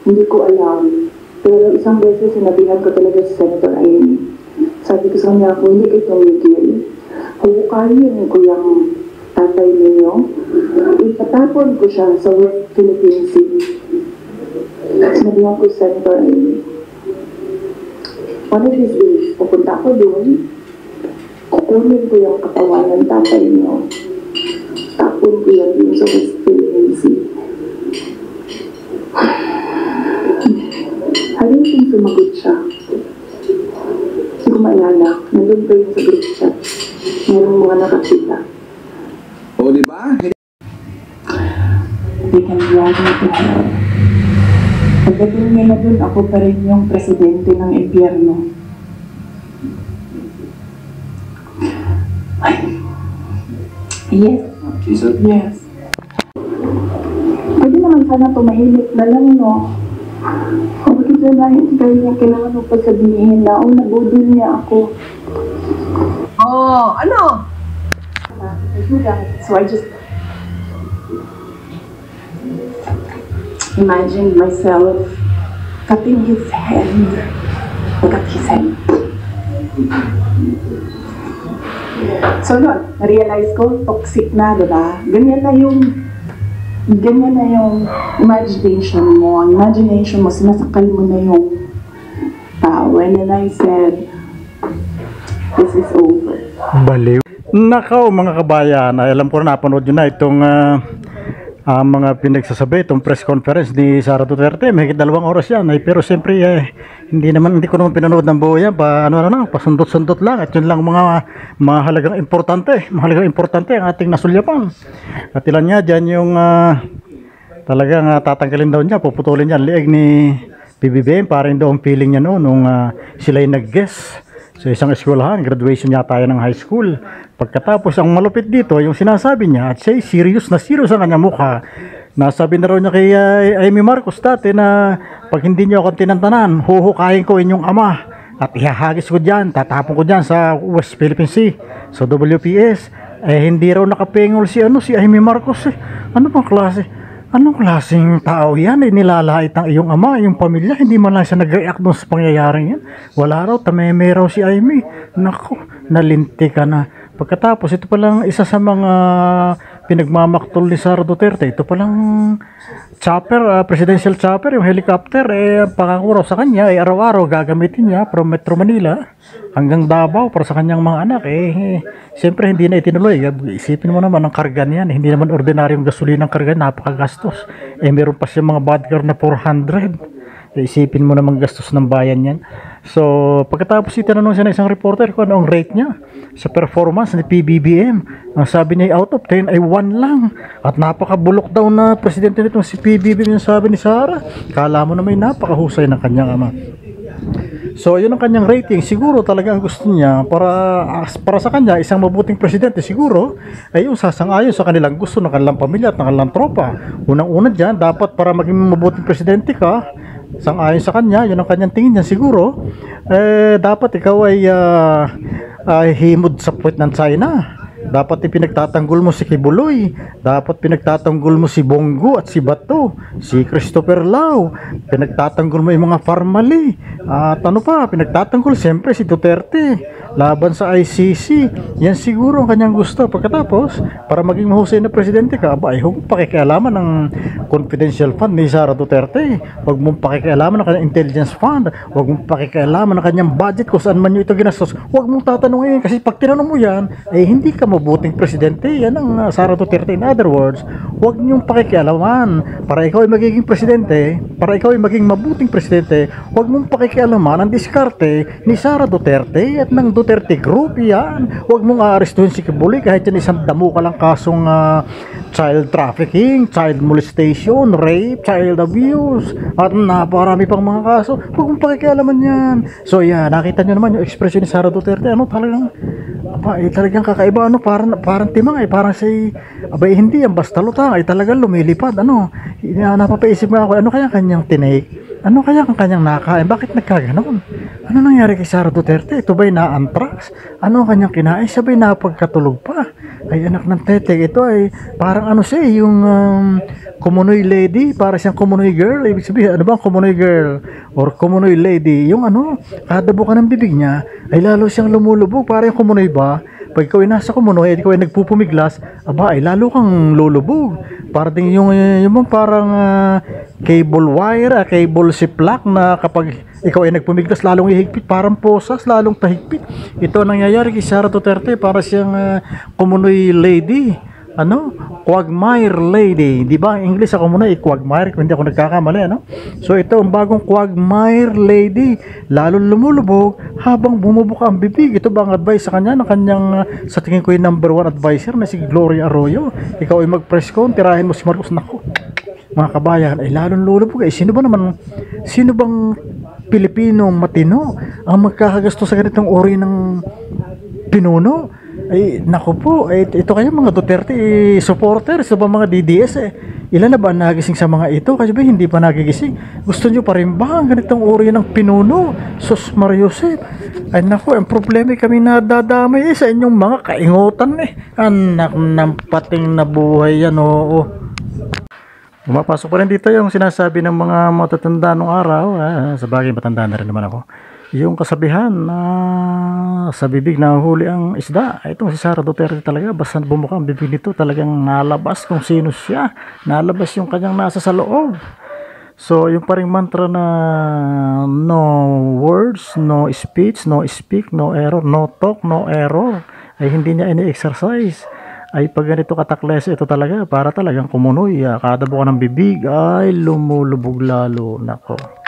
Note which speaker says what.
Speaker 1: Hindi ko alam. Pero isang beses sinabihan ko talaga si Senator Amy. Sabi ko sa kanya, kung hindi kayo tumigil, hukayin ko yung tatay ninyo. Itatapon ko siya sa West Philippine Sea. Sinabihan ko si Senator Amy. One of these days, pupunta ko doon, kukunin ko yung katawan ng tatay niyo. Tapon ko yan doon sa West Philippine Sea. Halitin sumagot siya. Hindi ko maalala. Nandun pa yun sa group chat. Mayroong mga nakakita.
Speaker 2: O, di ba?
Speaker 1: They can drag me to hell. Pagdating nila dun, ako pa rin yung presidente ng impyerno. Yes.
Speaker 2: Jesus.
Speaker 1: Yes. Pwede naman sana tumahimik na lang, no? Bakit na hindi kayo niya kailangan mo pa sabihin na nabudol niya ako.
Speaker 3: Oh, ano?
Speaker 1: So I just imagine myself cutting his hand. I cut his hand. So nun, na-realize ko, toxic na, diba? Ganyan na yung imagination mo. Ang imagination mo, sinasakal mo na yung tao. And then I said, this is over.
Speaker 4: Baliw. Nakaw mga kabayan, alam ko na napanood nyo na itong mga pinagsasabi, itong press conference ni Sara Duterte. Mahigit 2 oras yan. Pero siyempre, hindi ko naman pinanood ng buo yan. Pasundot-sundot lang. At yun lang mga mahalagang importante. Mahalagang importante ang ating nasulyapan. At ilan niya dyan yung talagang tatanggalin daw niya, puputulin niya ang liig ni PBBM. Parang daw ang feeling niya noon nung sila'y nag-guess sa isang eskwelahan, graduation niya tayo ng high school. Pagkatapos, ang malupit dito, yung sinasabi niya, at siya serious na serious ang kanyang mukha. Nasabi na raw niya kay Amy Marcos dati na pag hindi niyo ako tinantanan, huhukayin ko inyong ama. At ihahagis ko dyan, tatapon ko dyan sa West Philippine Sea, sa WPS. Hindi raw nakapengol si Amy Marcos. Ano bang klase? Anong klaseng tao yan? Nilalait ang iyong ama, iyong pamilya. Hindi man lang siya nag-react doon sa pangyayaring yan. Wala raw, tameme raw si Amy. Naku, nalinti ka na. Pagkatapos, ito palang isa sa mga pinagmamaktol ni Sara Duterte. Ito palang chopper, presidential chopper, yung helicopter. Pangako raw sa kanya, araw-araw gagamitin niya from Metro Manila hanggang Davao para sa kanyang mga anak. Siyempre hindi na itinuloy. Isipin mo naman ang karga niyan. Hindi naman ordinaryong gasolina ng karga, napakagastos. Meron pa siya mga bodyguard na 400. Isipin mo naman gastos ng bayan yan. So, pagkatapos itanong siya ng isang reporter kung ano ang rate niya sa performance ni PBBM. Ang sabi niya out of 10 ay 1 lang. At napakabulok daw na presidente nito si PBBM, yung sabi ni Sara. Kala mo na may napakahusay ng kanyang ama. So, yun ang kanyang rating. Siguro talaga ang gusto niya para sa kanya, isang mabuting presidente siguro ay yung sasang-ayon sa kanilang gusto ng kanilang pamilya at ng kanilang tropa. Unang-una dyan, dapat para maging mabuting presidente ka, sang-ayon sa kanya, yun ang kanyang tingin niya siguro, dapat ikaw ay himod sa puwet ng China. Dapat pinagtatanggol mo si Kibuloy. Dapat pinagtatanggol mo si Bongo at si Bato, si Christopher Lau. Pinagtatanggol mo yung mga Farmali. At ano pa, pinagtatanggol siyempre si Duterte laban sa ICC. Yan siguro ang kanyang gusto. Pagkatapos, para maging mahusay na presidente ka, ay huwag pakikialaman ng confidential fund ni Sara Duterte. Huwag mong pakikialaman ng kanyang intelligence fund. Huwag mong pakikialaman ng kanyang budget kung saan man nyo ito ginastos. Huwag mong tatanungin kasi pag tinanong mo yan, hindi ka mabuting presidente. Yan ang Sara Duterte. In other words, huwag niyong pakikialaman. Para ikaw ay magiging presidente, para ikaw ay maging mabuting presidente, huwag mong pakikialaman ang diskarte ni Sara Duterte at ng Duterte Group. Yan. Huwag mong aarestuhin si Kibuloy kahit yan isang damo ka lang kasong child trafficking, child molestation, rape, child abuse, at napakarami pang mga kaso. Huwag mong pakikialaman yan. So yan, nakita nyo naman yung expression ni Sara Duterte. Talagang kakaiba. Parang timang parang si hindi yan basta lutang talagang lumilipad. Napapaisip nga ako, ano kaya kanyang tinake? Ano kaya ang kanyang nakain? Bakit nagkaganon? Ano nangyari kay Sara Duterte? Ito ba'y na-anthrax? Ano ang kanyang kinain? Siya ba'y napagkatulog pa? ay anak ng Teteng. Ito ay parang ano siya, yung Kumunoy lady, para siyang Kumunoy girl. Ibig sabihin, ano ba ang Kumunoy girl or Kumunoy lady? Yung ano, kada buka ng bibig niya ay lalo siyang lumulubog, para yung Kumunoy ba? Pag ikaw ay nasa Kumunoy at ikaw ay nagpupumiglas, aba ay lalo kang lulubog. Para ding yung parang cable wire, cable siplak na kapag ikaw ay nagpumiglas lalong ihigpit, parang posas lalong pahigpit. Ito ang nangyayari kay Sara Duterte, para siyang Kumunoy lady. Ano? Quagmire lady. Di ba? Ang English ako muna, Quagmire, kung hindi ako nagkakamali, ano? So ito ang bagong Quagmire lady, lalo lumulubog habang bumubuka ang bibig. Ito ba ang advice sa kanya ng kanyang, sa tingin ko yung number 1 advisor na si Gloria Arroyo? Ikaw ay mag-press con, tirahin mo si Marcos. Naku, mga kabayan, ay lalong lulubog. Sino bang Pilipino matino ang magkakagasto sa ganitong uri ng pinuno? Ay, naku po, ito kayo mga Duterte supporters, ito ba mga DDS ilan na ba nagising sa mga ito? Kasi ba hindi pa nagigising? Gusto nyo pa rin ba ang ganitong uri ng pinuno? Sus Mariusep, ay naku, ang problema kami nadadamay sa inyong mga kaingutan anak ng pating na buhay yan, oo. Pumapasok pa rin dito yung sinasabi ng mga matatanda nung araw, sa bagay matanda na rin naman ako. Yung kasabihan na sa bibig na huli ang isda. Itong si Sara Duterte talaga, basta bumuka ang bibig nito, talagang nalabas kung sino siya. Nalabas yung kanyang nasa sa loob. So, yung paring mantra na no words, no speech, no speak, no error, no talk, no error, ay hindi niya ini-exercise. Ay pag ganito katakles, ito talaga, para talagang Kumunoy. Kada buka ng bibig ay lumulubog lalo. Nako.